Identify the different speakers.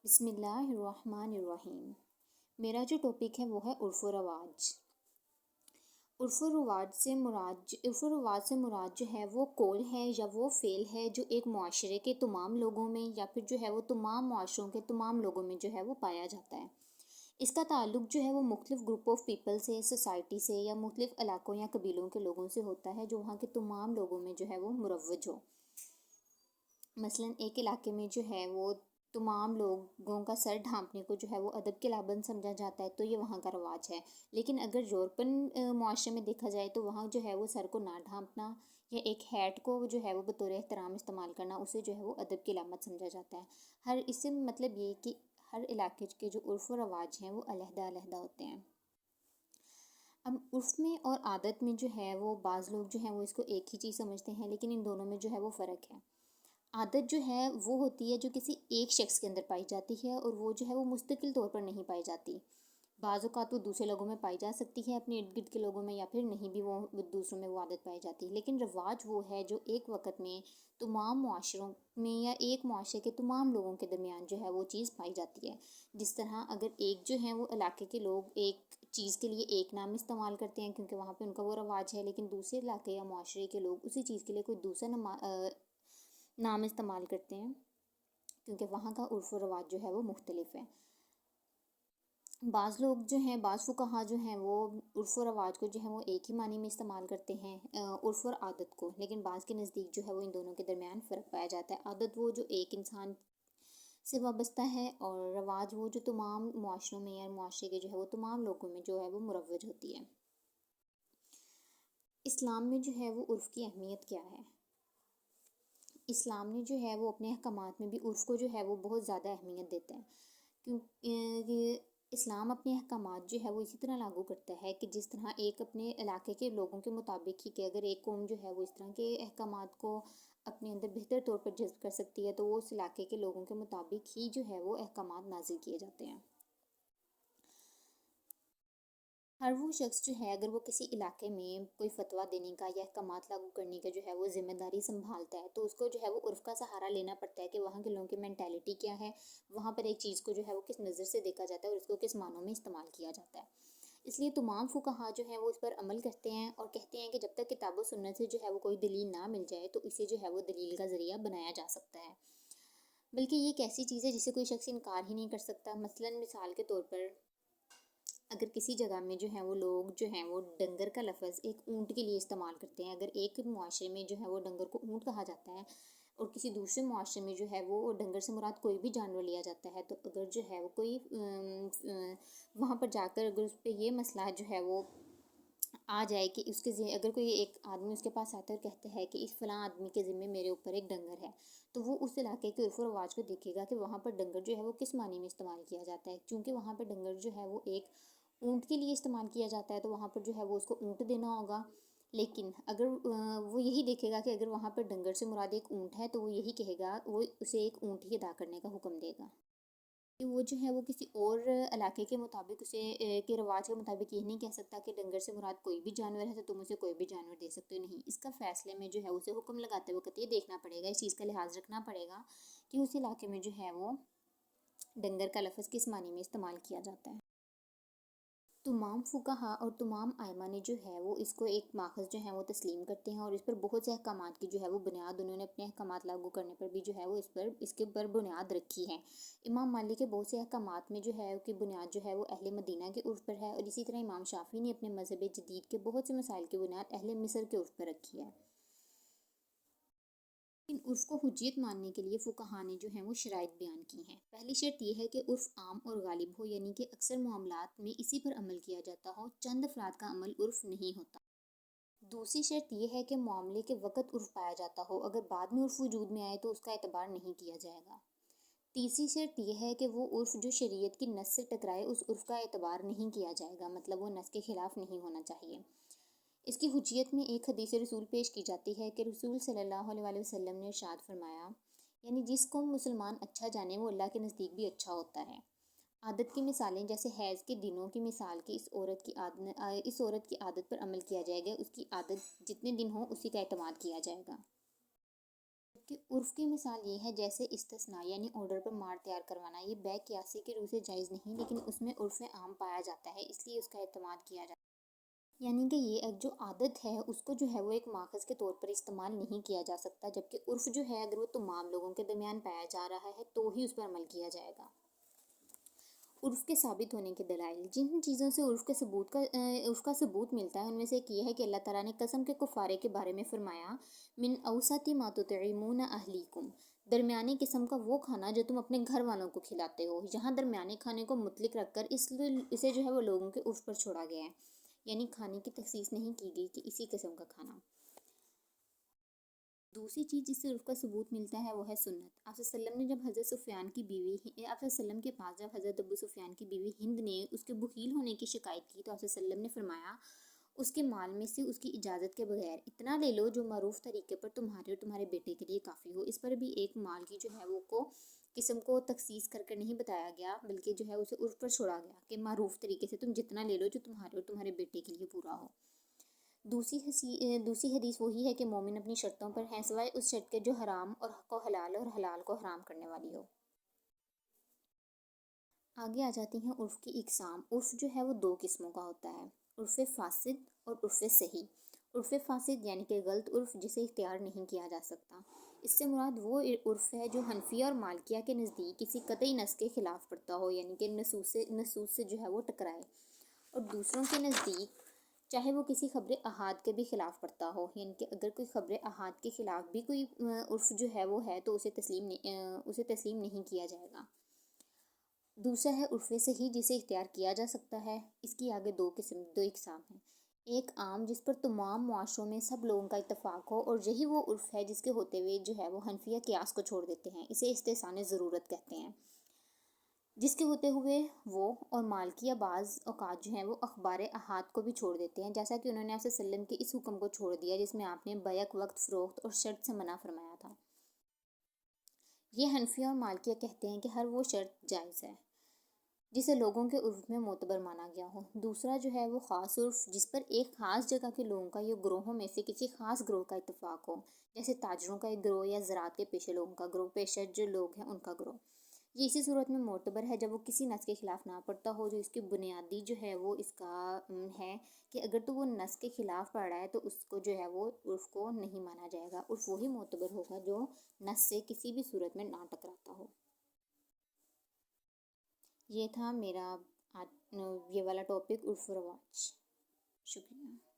Speaker 1: بسم اللہ الرحمن الرحیم۔ میرا جو ٹاپک ہے وہ ہے عرف و رواج۔ عرف و رواج سے مراد جو ہے وہ قول ہے یا وہ فعل ہے جو ایک معاشرے کے تمام لوگوں میں یا پھر جو ہے وہ تمام معاشروں کے تمام لوگوں میں جو ہے وہ پایا جاتا ہے۔ اس کا تعلق جو ہے وہ مختلف گروپ آف پیپل سے، سوسائٹی سے یا مختلف علاقوں یا قبیلوں کے لوگوں سے ہوتا ہے جو وہاں کے تمام لوگوں میں جو ہے وہ مروج ہو۔ مثلاً ایک علاقے میں جو ہے وہ تمام لوگوں کا سر ڈھانپنے کو جو ہے وہ ادب کے لابند سمجھا جاتا ہے، تو یہ وہاں کا رواج ہے۔ لیکن اگر یورپن معاشرے میں دیکھا جائے تو وہاں جو ہے وہ سر کو نہ ڈھانپنا یا ایک ہیٹ کو جو ہے وہ بطور احترام استعمال کرنا، اسے جو ہے وہ ادب کی علامت سمجھا جاتا ہے۔ اس سے مطلب یہ کہ ہر علاقے کے جو عرف و رواج ہیں وہ علیحدہ علیحدہ ہوتے ہیں۔ اب عرف میں اور عادت میں جو ہے وہ بعض لوگ جو ہیں وہ اس کو ایک ہی چیز سمجھتے ہیں، لیکن ان دونوں میں جو ہے وہ فرق ہے۔ عادت جو ہے وہ ہوتی ہے جو کسی ایک شخص کے اندر پائی جاتی ہے، اور وہ جو ہے وہ مستقل طور پر نہیں پائی جاتی۔ بعض اوقات وہ دوسرے لوگوں میں پائی جا سکتی ہے، اپنے ارد گرد کے لوگوں میں، یا پھر نہیں بھی وہ دوسروں میں وہ عادت پائی جاتی ہے۔ لیکن رواج وہ ہے جو ایک وقت میں تمام معاشروں میں یا ایک معاشرے کے تمام لوگوں کے درمیان جو ہے وہ چیز پائی جاتی ہے۔ جس طرح اگر ایک جو ہے وہ علاقے کے لوگ ایک چیز کے لیے ایک نام استعمال کرتے ہیں کیونکہ وہاں پہ ان کا وہ رواج ہے، لیکن دوسرے علاقے یا معاشرے کے لوگ اسی چیز کے لیے کوئی دوسرا نام استعمال کرتے ہیں کیونکہ وہاں کا عرف و رواج جو ہے وہ مختلف ہے۔ بعض لوگ جو ہیں، بعض فقہا جو ہیں وہ عرف و رواج کو جو ہے وہ ایک ہی معنی میں استعمال کرتے ہیں، عرف اور عادت کو، لیکن بعض کے نزدیک جو ہے وہ ان دونوں کے درمیان فرق پایا جاتا ہے۔ عادت وہ جو ایک انسان سے وابستہ ہے، اور رواج وہ جو تمام معاشروں میں یا معاشرے کے جو ہے وہ تمام لوگوں میں جو ہے وہ مروج ہوتی ہے۔ اسلام میں جو ہے وہ عرف کی اہمیت کیا ہے؟ اسلام نے جو ہے وہ اپنے احکامات میں بھی عرف کو جو ہے وہ بہت زیادہ اہمیت دیتا ہے، کیونکہ اسلام اپنے احکامات جو ہے وہ اسی طرح لاگو کرتا ہے کہ جس طرح ایک اپنے علاقے کے لوگوں کے مطابق ہی، کہ اگر ایک قوم جو ہے وہ اس طرح کے احکامات کو اپنے اندر بہتر طور پر جذب کر سکتی ہے، تو وہ اس علاقے کے لوگوں کے مطابق ہی جو ہے وہ احکامات نازل کیے جاتے ہیں۔ ہر وہ شخص جو ہے اگر وہ کسی علاقے میں کوئی فتویٰ دینے کا یا احکامات لاگو کرنے کا جو ہے وہ ذمہ داری سنبھالتا ہے، تو اس کو جو ہے وہ عرف کا سہارا لینا پڑتا ہے کہ وہاں کے لوگوں کی مینٹیلٹی کیا ہے، وہاں پر ایک چیز کو جو ہے وہ کس نظر سے دیکھا جاتا ہے اور اس کو کس معنوں میں استعمال کیا جاتا ہے۔ اس لیے تمام فقہا جو ہیں وہ اس پر عمل کرتے ہیں اور کہتے ہیں کہ جب تک کتاب و سنت سے جو ہے وہ کوئی دلیل نہ مل جائے تو اسے جو ہے وہ دلیل کا ذریعہ بنایا جا سکتا ہے، بلکہ یہ ایک ایسی چیز ہے جسے کوئی شخص انکار ہی نہیں کر سکتا۔ مثلاً مثال کے طور پر اگر کسی جگہ میں جو ہے وہ لوگ جو ہیں وہ ڈنگر کا لفظ ایک اونٹ کے لیے استعمال کرتے ہیں، اگر ایک معاشرے میں جو ہے وہ ڈنگر کو اونٹ کہا جاتا ہے اور کسی دوسرے معاشرے میں جو ہے وہ ڈنگر سے مراد کوئی بھی جانور لیا جاتا ہے، تو اگر جو ہے وہ کوئی وہاں پر جا کر اگر اس پہ یہ مسئلہ جو ہے وہ آ جائے کہ اس کے اگر کوئی ایک آدمی اس کے پاس آتا ہے اور کہتا ہے کہ اس فلاں آدمی کے ذمے میرے اوپر ایک ڈنگر ہے، تو وہ اس علاقے کے عرف و رواج کو دیکھے گا کہ وہاں پر ڈنگر جو ہے وہ کس معنی میں استعمال کیا جاتا ہے۔ چونکہ وہاں پر ڈنگر جو ہے وہ ایک اونٹ کے لیے استعمال کیا جاتا ہے، تو وہاں پر جو ہے وہ اس کو اونٹ دینا ہوگا۔ لیکن اگر وہ یہی دیکھے گا کہ اگر وہاں پر ڈنگر سے مراد ایک اونٹ ہے، تو وہ یہی کہے گا، وہ اسے ایک اونٹ ہی ادا کرنے کا حکم دے گا۔ وہ جو ہے وہ کسی اور علاقے کے مطابق اسے کے رواج کے مطابق یہ نہیں کہہ سکتا کہ ڈنگر سے مراد کوئی بھی جانور ہے تو تم اسے کوئی بھی جانور دے سکتے ہو، نہیں۔ اس کا فیصلے میں جو ہے اسے حکم لگاتے وقت یہ دیکھنا پڑے گا، اس چیز کا لحاظ رکھنا پڑے گا کہ اس علاقے میں جو ہے وہ ڈنگر کا لفظ کس معنی میں استعمال کیا جاتا ہے۔ تمام فقہا اور تمام ائمہ نے جو ہے وہ اس کو ایک ماخذ جو ہے وہ تسلیم کرتے ہیں، اور اس پر بہت سے احکامات کی جو ہے وہ بنیاد انہوں نے اپنے احکامات لاگو کرنے پر بھی جو ہے وہ اس کے پر بنیاد رکھی ہے۔ امام مالک کے بہت سے احکامات میں جو ہے کہ بنیاد جو ہے وہ اہل مدینہ کے عرف پر ہے، اور اسی طرح امام شافعی نے اپنے مذہب جدید کے بہت سے مسائل کی بنیاد اہل مصر کے عرف پر رکھی ہے۔ ان عرف کو حجیت ماننے کے لیے فقہا نے جو ہیں وہ شرائط بیان کی ہیں۔ پہلی شرط یہ ہے کہ عرف عام اور غالب ہو، یعنی کہ اکثر معاملات میں اسی پر عمل کیا جاتا ہو، چند افراد کا عمل عرف نہیں ہوتا۔ دوسری شرط یہ ہے کہ معاملے کے وقت عرف پایا جاتا ہو، اگر بعد میں عرف وجود میں آئے تو اس کا اعتبار نہیں کیا جائے گا۔ تیسری شرط یہ ہے کہ وہ عرف جو شریعت کی نص سے ٹکرائے اس عرف کا اعتبار نہیں کیا جائے گا، مطلب وہ نص کے خلاف نہیں ہونا چاہیے۔ اس کی حجیت میں ایک حدیث رسول پیش کی جاتی ہے کہ رسول صلی اللہ علیہ وسلم نے ارشاد فرمایا، یعنی جس کو مسلمان اچھا جانے وہ اللہ کے نزدیک بھی اچھا ہوتا ہے۔ عادت کی مثالیں جیسے حیض کے دنوں کی مثال کہ اس عورت کی عادت پر عمل کیا جائے گا، اس کی عادت جتنے دن ہو اسی کا اعتماد کیا جائے گا۔ کہ عرف کی مثال یہ ہے جیسے استثناء یعنی آرڈر پر مار تیار کروانا، یہ بے قیاسی کے روح سے جائز نہیں، لیکن اس میں عرف عام پایا جاتا ہے، اس لیے اس کا اعتماد کیا جاتا ہے، یعنی کہ یہ ایک جو عادت ہے اس کو جو ہے وہ ایک ماخذ کے طور پر استعمال نہیں کیا جا سکتا، جبکہ عرف جو ہے اگر وہ تمام لوگوں کے درمیان پایا جا رہا ہے تو ہی اس پر عمل کیا جائے گا۔ عرف کے ثابت ہونے کے دلائل، جن چیزوں سے عرف کا ثبوت ملتا ہے ان میں سے ایک یہ ہے کہ اللہ تعالیٰ نے قسم کے کفارے کے بارے میں فرمایا من اوسط ما تطعمون اہلیکم، درمیانی قسم کا وہ کھانا جو تم اپنے گھر والوں کو کھلاتے ہو۔ یہاں درمیانی کھانے کو مطلق رکھ کر اسے جو ہے وہ لوگوں کے عرف پر چھوڑا گیا ہے، یعنی کھانے کی تخصیص نہیں کی گئی کہ اسی قسم کا کھانا۔ دوسری چیز جس سے عرف کا ثبوت ملتا ہے وہ ہے سنت۔ آپ صلی اللہ علیہ وسلم نے جب حضرت سفیان کی بیوی آپ صلی اللہ علیہ وسلم کے پاس جب حضرت ابو سفیان کی بیوی ہند نے اس کے بخیل ہونے کی شکایت کی تو آپ صلی اللہ علیہ وسلم نے فرمایا اس کے مال میں سے اس کی اجازت کے بغیر اتنا لے لو جو معروف طریقے پر تمہارے اور تمہارے بیٹے کے لیے کافی ہو۔ اس پر بھی ایک مال کی جو ہے وہ قسم کو تخصیص کر کے نہیں بتایا گیا، بلکہ جو ہے اسے عرف پر چھوڑا گیا کہ معروف طریقے سے تم جتنا لے لو جو تمہارے اور تمہارے بیٹے کے لیے پورا ہو۔ دوسری حدیث وہی ہے کہ مومن اپنی شرطوں پر ہیں سوائے اس شرط کے جو حرام اور کو حلال اور حلال کو حرام کرنے والی ہو۔ آگے آ جاتی ہیں عرف کی اقسام۔ عرف جو ہے وہ دو قسموں کا ہوتا ہے، عرف فاسد اور عرف صحیح۔ عرف فاسد یعنی کہ غلط عرف جسے اختیار نہیں کیا جا سکتا، اس سے مراد وہ عرف ہے جو حنفیہ اور مالکیہ کے نزدیک کسی قطعی نص کے خلاف پڑتا ہو، یعنی کہ نصوص سے جو ہے وہ ٹکرائے، اور دوسروں کے نزدیک چاہے وہ کسی خبر احاد کے بھی خلاف پڑتا ہو، یعنی کہ اگر کوئی خبر احاد کے خلاف بھی کوئی عرف جو ہے وہ ہے تو اسے تسلیم نہیں کیا جائے گا۔ دوسرا ہے عرف صحیح جسے اختیار کیا جا سکتا ہے، اس کی آگے دو اقسام ہیں، ایک عام جس پر تمام معاشروں میں سب لوگوں کا اتفاق ہو، اور یہی وہ عرف ہے جس کے ہوتے ہوئے جو ہے وہ حنفیہ قیاس کو چھوڑ دیتے ہیں، اسے استحسان ضرورت کہتے ہیں، جس کے ہوتے ہوئے وہ اور مالکیہ بعض اوقات جو ہیں وہ اخبار احاد کو بھی چھوڑ دیتے ہیں، جیسا کہ انہوں نے آپ صلی اللہ علیہ وسلم کے اس حکم کو چھوڑ دیا جس میں آپ نے بیک وقت فروخت اور شرط سے منع فرمایا تھا۔ یہ حنفیہ اور مالکیہ کہتے ہیں کہ ہر وہ شرط جائز ہے جسے لوگوں کے عرف میں معتبر مانا گیا ہو۔ دوسرا جو ہے وہ خاص عرف جس پر ایک خاص جگہ کے لوگوں کا یا گروہوں میں سے کسی خاص گروہ کا اتفاق ہو، جیسے تاجروں کا ایک گروہ یا زراعت کے پیشے لوگوں کا گروہ، پیشہ جو لوگ ہیں ان کا گروہ۔ یہ اسی صورت میں معتبر ہے جب وہ کسی نص کے خلاف نہ پڑتا ہو، جو اس کی بنیادی جو ہے وہ اس کا ہے کہ اگر تو وہ نص کے خلاف پڑھ رہا ہے تو اس کو جو ہے وہ عرف کو نہیں مانا جائے گا، عرف وہی معتبر ہوگا جو نص سے کسی بھی صورت میں نہ ٹکراتا ہو۔ یہ تھا میرا یہ والا ٹاپک عرف و رواج۔ شکریہ۔